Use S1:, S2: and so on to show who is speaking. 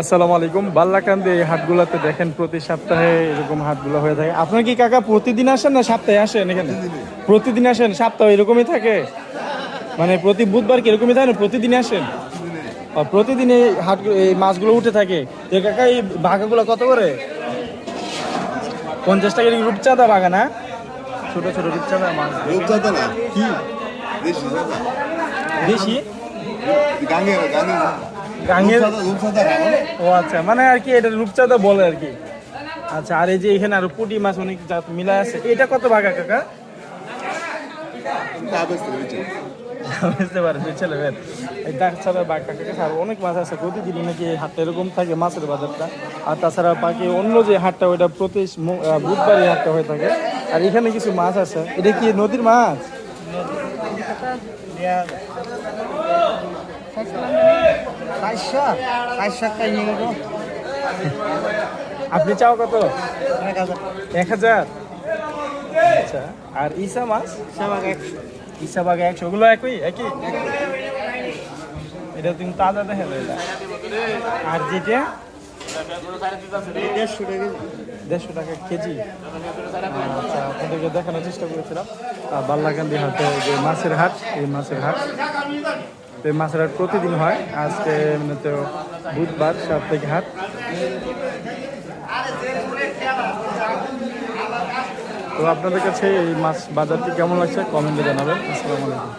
S1: আসসালামু আলাইকুম। বাল্লাকান্দি এই হাটগুলোতে দেখেন প্রতি সপ্তাহে এরকম হাটগুলো হয়ে থাকে। আপনার কি কাকা প্রতিদিন আসেন না সপ্তাহে আসেন এখানে? প্রতিদিন আসেন, সপ্তাহ এরকমই থাকে? মানে প্রতি বুধবার কি এরকমই থাকে না প্রতিদিন আসেন? প্রতিদিন এই হাট এই মাছগুলো উঠে থাকে। তো কাকা এই বাঘাগুলো কত করে? 50 টাকা রূপচাঁদা বাঘা না? ছোট ছোট রূপচাঁদা মাছ।
S2: রূপচাঁদা না,
S1: কি
S2: দেশি চাঁদা।
S1: বেশি?
S2: গাঙ্গের
S1: গাঙ্গের?
S2: রূপচাঁদা খাবো না?
S1: ও আচ্ছা, মানে আর কি এটা রূপচাঁদা বলে আর কি। আচ্ছা, আর এই যে এখানে আরো পুঁটি মাছ অনেক জাত মিলা আছে, এটা কত ভাগা কাকা?
S2: তা বেচতে হয়েছে।
S1: বুঝতে পারেন ছেলে ভাই, এই ডাক ছাড়া বা কাকা কাছে আরো অনেক মাছ আছে। প্রতিদিন নাকি এই হাটটা এরকম থাকে মাছের বাজারটা। আর তাছাড়া বাকি অন্য যে হাটটা ওইটা প্রতি বুধবার এই হাটটা হয়ে থাকে। আর এখানে কিছু মাছ আছে, এটা কি নদীর মাছ? আপনি চাও কত? 1000। আচ্ছা, আর ইসা মাছ? ইসা বাঘে 100। ওগুলো একই একই? এটা তুমি তাজা দেখে দাও এটা। আর যেটা 150 টাকা কেজি। আচ্ছা, আপনাদেরকে দেখানোর চেষ্টা করেছিলাম বাল্লাকান্দি হাটে যে মাছের হাট, এই মাছের হাট। তো এই মাছের হাট প্রতিদিন হয়, আজকে মানে তো বুধবার সাপ্তাহিক হাট। তো আপনাদের কাছে এই মাছ বাজারটি কেমন লাগছে কমেন্টে জানাবেন। আসসালামু আলাইকুম।